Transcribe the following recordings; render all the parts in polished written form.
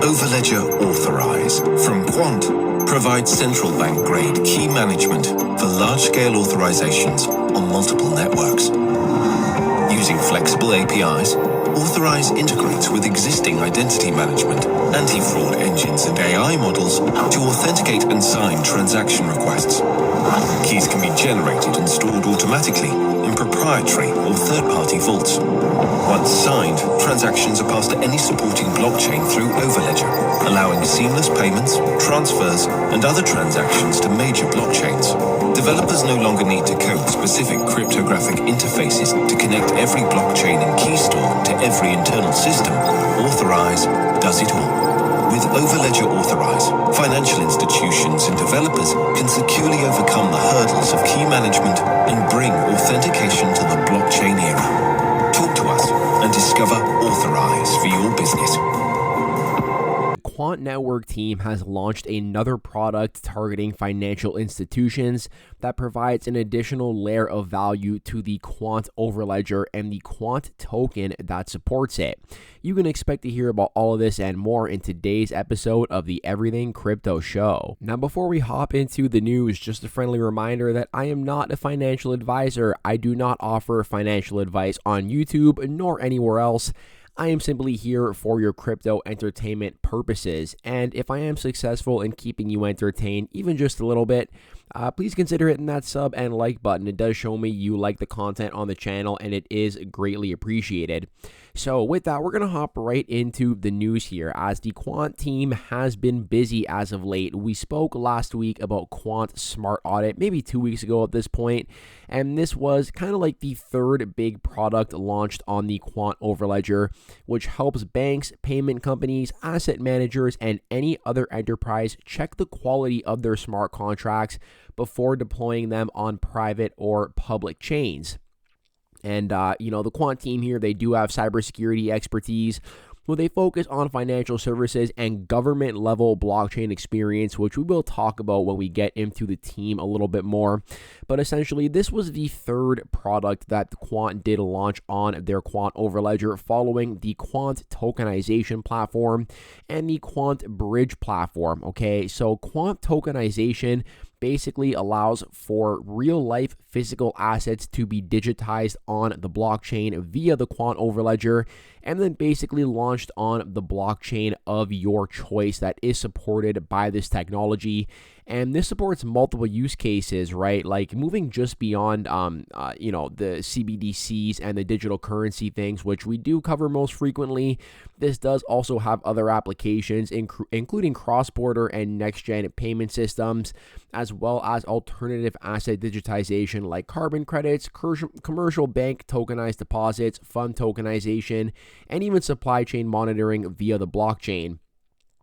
Overledger Authorize from Quant provides central bank grade key management for large-scale authorizations on multiple networks. Using flexible APIs, Authorize integrates with existing identity management, anti-fraud engines and AI models to authenticate and sign transaction requests. Keys can be generated and stored automatically in proprietary or third-party vaults. Once signed, transactions are passed to any supporting blockchain through Overledger, allowing seamless payments, transfers, and other transactions to major blockchains. Developers no longer need to code specific cryptographic interfaces to connect every blockchain and key store to every internal system. Authorize does it all. With Overledger Authorize, financial institutions and developers can securely overcome the hurdles of key management and bring authentication to the blockchain era. Talk to us and discover Authorize for your business. Quant Network team has launched another product targeting financial institutions that provides an additional layer of value to the Quant Overledger and the Quant token that supports it. You can expect to hear about all of this and more in today's episode of the Everything Crypto Show. Now, before we hop into the news, just a friendly reminder that I am not a financial advisor. I do not offer financial advice on YouTube nor anywhere else. I am simply here for your crypto entertainment purposes, and if I am successful in keeping you entertained, even just a little bit, please consider hitting that sub and like button. It does show me you like the content on the channel, and it is greatly appreciated. So with that, we're going to hop right into the news here, as the Quant team has been busy as of late. We spoke last week about Quant Smart Audit, maybe 2 weeks ago at this point, and this was kind of like the third big product launched on the Quant Overledger, which helps banks, payment companies, asset managers, and any other enterprise check the quality of their smart contracts before deploying them on private or public chains. And, the Quant team here, they do have cybersecurity expertise. Well, they focus on financial services and government-level blockchain experience, which we will talk about when we get into the team a little bit more. But essentially, this was the third product that the Quant did launch on their Quant Overledger, following the Quant tokenization platform and the Quant bridge platform. Okay, so Quant tokenization basically allows for real-life physical assets to be digitized on the blockchain via the Quant Overledger, and then basically launched on the blockchain of your choice that is supported by this technology. And this supports multiple use cases, right? Like moving just beyond, the CBDCs and the digital currency things, which we do cover most frequently. This does also have other applications, including cross-border and next-gen payment systems, as well as alternative asset digitization like carbon credits, commercial bank tokenized deposits, fund tokenization, and even supply chain monitoring via the blockchain.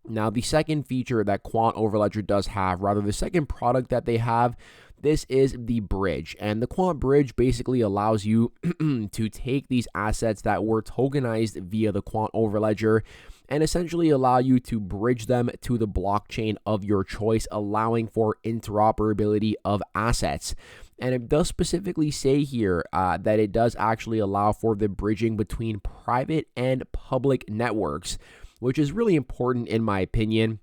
Now, the second feature that Quant Overledger does have, rather the second product that they have, this is the bridge. And the Quant bridge basically allows you to take these assets that were tokenized via the Quant Overledger and essentially allow you to bridge them to the blockchain of your choice, allowing for interoperability of assets. And it does specifically say here that it does actually allow for the bridging between private and public networks, which is really important in my opinion.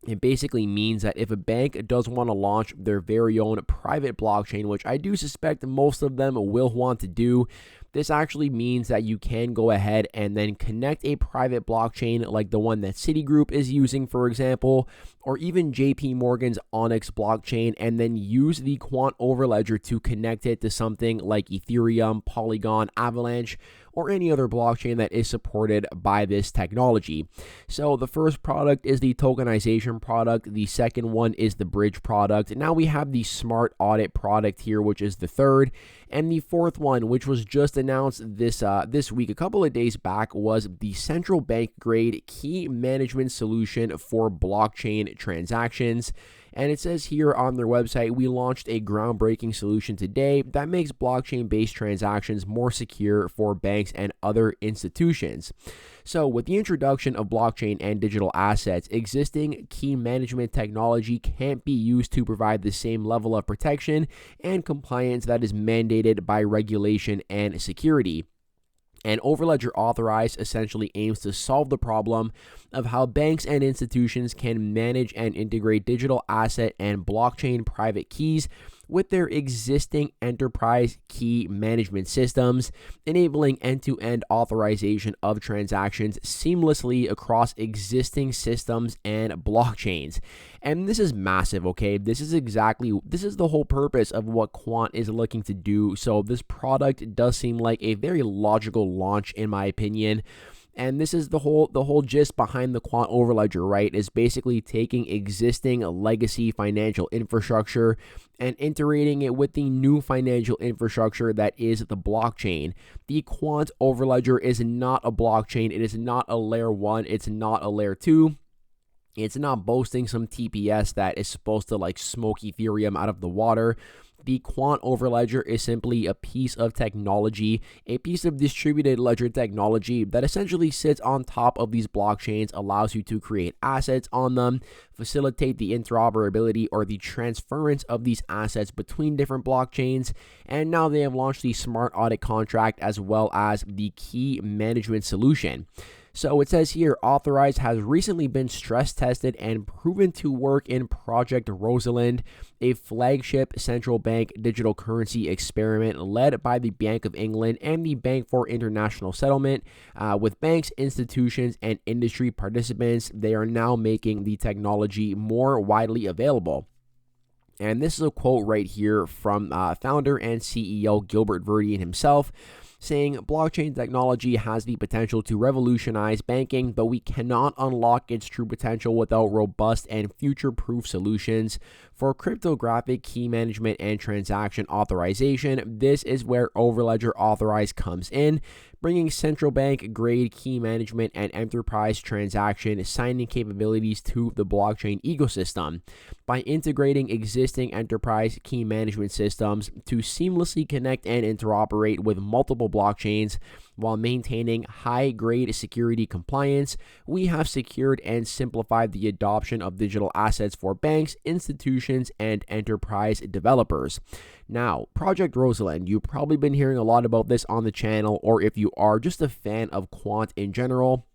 It basically means that if a bank does want to launch their very own private blockchain, which I do suspect most of them will want to do, this actually means that you can go ahead and then connect a private blockchain like the one that Citigroup is using, for example, or even JP Morgan's Onyx blockchain, and then use the Quant Overledger to connect it to something like Ethereum, Polygon, Avalanche, or any other blockchain that is supported by this technology. So the first product is the tokenization product. The second one is the bridge product. Now we have the smart audit product here, which is the third. And the fourth one, which was just announced this week, a couple of days back, was the central bank grade key management solution for blockchain transactions. And it says here on their website, we launched a groundbreaking solution today that makes blockchain-based transactions more secure for banks and other institutions. So with the introduction of blockchain and digital assets, existing key management technology can't be used to provide the same level of protection and compliance that is mandated by regulation and security. And Overledger Authorized essentially aims to solve the problem of how banks and institutions can manage and integrate digital asset and blockchain private keys with their existing enterprise key management systems, enabling end-to-end authorization of transactions seamlessly across existing systems and blockchains. And this is massive, okay? This is the whole purpose of what Quant is looking to do. So this product does seem like a very logical launch, in my opinion. And this is the whole gist behind the Quant Overledger, right? Is basically taking existing legacy financial infrastructure and integrating it with the new financial infrastructure that is the blockchain. The Quant Overledger is not a blockchain. It is not a layer 1. It's not a layer 2. It's not boasting some TPS that is supposed to like smoke Ethereum out of the water. The Quant Overledger is simply a piece of technology, a piece of distributed ledger technology that essentially sits on top of these blockchains, allows you to create assets on them, facilitate the interoperability or the transference of these assets between different blockchains, and now they have launched the smart audit contract as well as the key management solution. So it says here, Authorized has recently been stress tested and proven to work in Project Rosalind, a flagship central bank digital currency experiment led by the Bank of England and the Bank for International Settlement. With banks, institutions, and industry participants, they are now making the technology more widely available. And this is a quote right here from founder and CEO Gilbert Verdian himself, saying blockchain technology has the potential to revolutionize banking, but we cannot unlock its true potential without robust and future-proof solutions for cryptographic key management and transaction authorization. This is where Overledger Authorized comes in, bringing central bank grade key management and enterprise transaction signing capabilities to the blockchain ecosystem. By integrating existing enterprise key management systems to seamlessly connect and interoperate with multiple blockchains while maintaining high-grade security compliance, we have secured and simplified the adoption of digital assets for banks, institutions, and enterprise developers. Now, Project Rosalind, you've probably been hearing a lot about this on the channel, or if you are just a fan of Quant in general,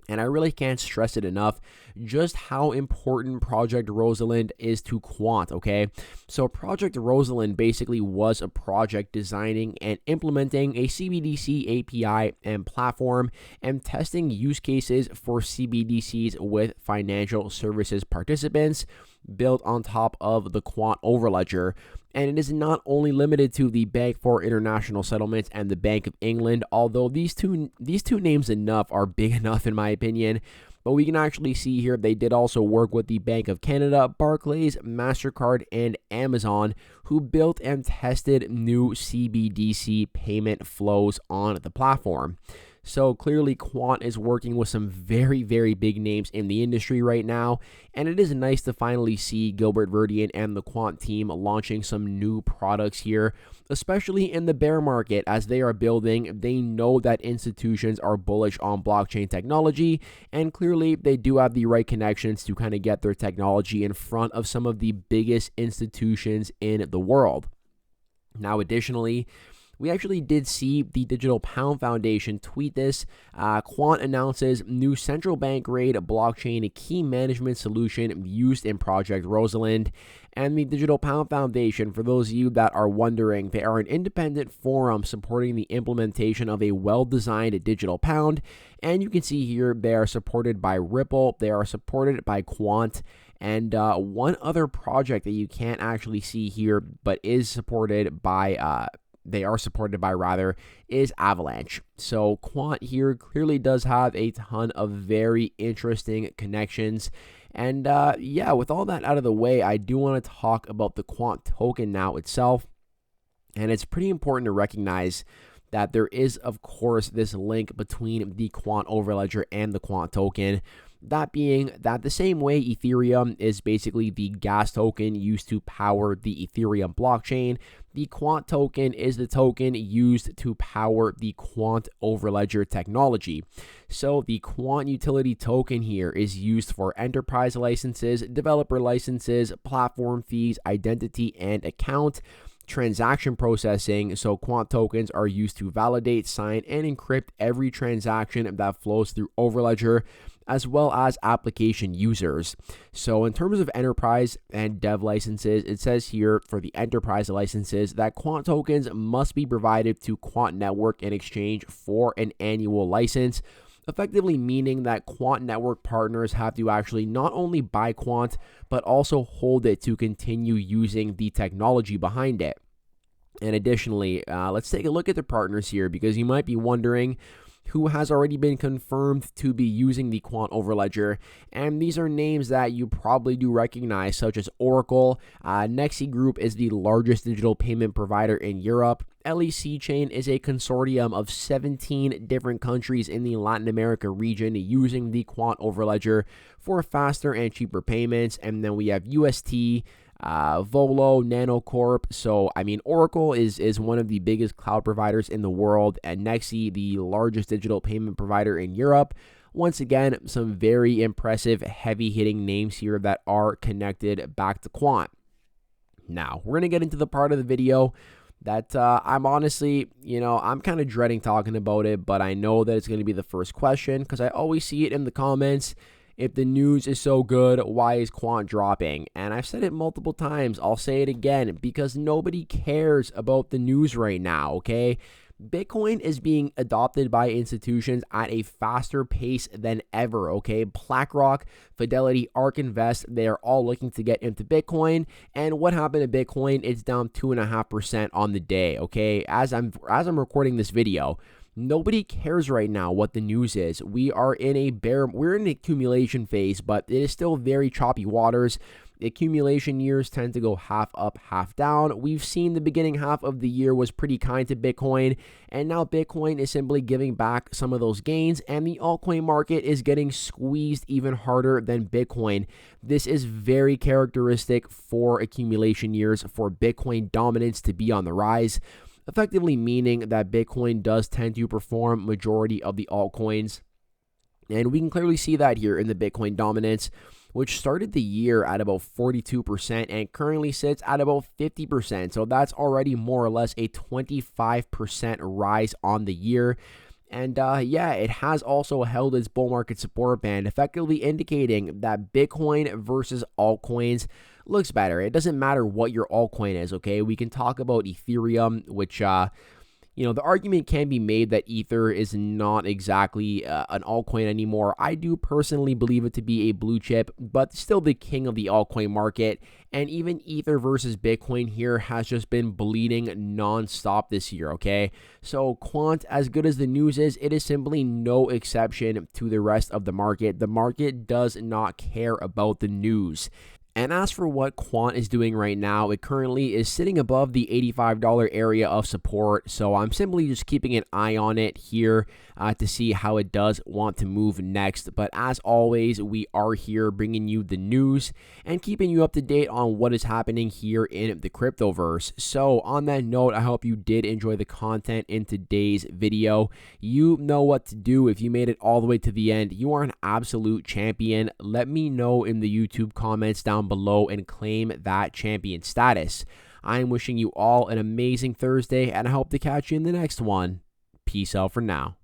and I really can't stress it enough just how important Project Rosalind is to Quant, okay? So Project Rosalind basically was a project designing and implementing a CBDC API and platform and testing use cases for CBDCs with financial services participants built on top of the Quant Overledger. And it is not only limited to the Bank for International Settlements and the Bank of England, although these two names are big enough in my opinion. But we can actually see here they did also work with the Bank of Canada, Barclays, MasterCard, and Amazon, who built and tested new CBDC payment flows on the platform. So clearly Quant is working with some very, very big names in the industry right now, and it is nice to finally see Gilbert Verdian and the Quant team launching some new products here, especially in the bear market as they are building. They know that institutions are bullish on blockchain technology, and clearly they do have the right connections to kind of get their technology in front of some of the biggest institutions in the world. Now, additionally, we actually did see the Digital Pound Foundation tweet this. Quant announces new central bank grade blockchain key management solution used in Project Rosalind. And the Digital Pound Foundation, for those of you that are wondering, they are an independent forum supporting the implementation of a well-designed digital pound. And you can see here they are supported by Ripple, they are supported by Quant, and one other project that you can't actually see here but is supported by is Avalanche. So Quant here clearly does have a ton of very interesting connections. And with all that out of the way, I do want to talk about the Quant token now itself. And it's pretty important to recognize that there is, of course, this link between the Quant Overledger and the Quant token. That being that the same way Ethereum is basically the gas token used to power the Ethereum blockchain, the Quant token is the token used to power the Quant Overledger technology. So the Quant utility token here is used for enterprise licenses, developer licenses, platform fees, identity, and account. transaction processing. So Quant tokens are used to validate, sign, and encrypt every transaction that flows through Overledger, as well as application users. So in terms of enterprise and dev licenses, it says here for the enterprise licenses that Quant tokens must be provided to Quant Network in exchange for an annual license, effectively meaning that Quant Network partners have to actually not only buy Quant, but also hold it to continue using the technology behind it. And additionally, let's take a look at the partners here, because you might be wondering who has already been confirmed to be using the Quant Overledger. And these are names that you probably do recognize, such as Oracle. Nexi Group is the largest digital payment provider in Europe. LEC Chain is a consortium of 17 different countries in the Latin America region using the Quant Overledger for faster and cheaper payments. And then we have UST, Volo, Nanocorp. So, I mean, Oracle is one of the biggest cloud providers in the world, and Nexi, the largest digital payment provider in Europe. Once again, some very impressive, heavy-hitting names here that are connected back to Quant. Now, we're going to get into the part of the video that I'm honestly, I'm kind of dreading talking about it, but I know that it's going to be the first question because I always see it in the comments. If the news is so good, why is Quant dropping? And I've said it multiple times. I'll say it again, because nobody cares about the news right now, okay? Bitcoin is being adopted by institutions at a faster pace than ever, okay? BlackRock, Fidelity, ARK Invest, they are all looking to get into Bitcoin. And what happened to Bitcoin? It's down 2.5% on the day, okay? As I'm recording this video, nobody cares right now what the news is. We're in an accumulation phase, but it is still very choppy waters. Accumulation years tend to go half up, half down. We've seen the beginning half of the year was pretty kind to Bitcoin, and now Bitcoin is simply giving back some of those gains, and the altcoin market is getting squeezed even harder than Bitcoin. This is very characteristic for accumulation years, for Bitcoin dominance to be on the rise, effectively meaning that Bitcoin does tend to perform majority of the altcoins. And we can clearly see that here in the Bitcoin dominance, which started the year at about 42% and currently sits at about 50%. So that's already more or less a 25% rise on the year. And it has also held its bull market support band, effectively indicating that Bitcoin versus altcoins looks better. It doesn't matter what your altcoin is, okay? We can talk about Ethereum, which, the argument can be made that Ether is not exactly an altcoin anymore. I do personally believe it to be a blue chip, but still the king of the altcoin market. And even Ether versus Bitcoin here has just been bleeding nonstop this year, okay? So Quant, as good as the news is, it is simply no exception to the rest of the market. The market does not care about the news. And as for what Quant is doing right now, it currently is sitting above the $85 area of support. So I'm simply just keeping an eye on it here to see how it does want to move next. But as always, we are here bringing you the news and keeping you up to date on what is happening here in the cryptoverse. So on that note, I hope you did enjoy the content in today's video. You know what to do. If you made it all the way to the end, you are an absolute champion. Let me know in the YouTube comments down below and claim that champion status. I am wishing you all an amazing Thursday, and I hope to catch you in the next one. Peace out for now.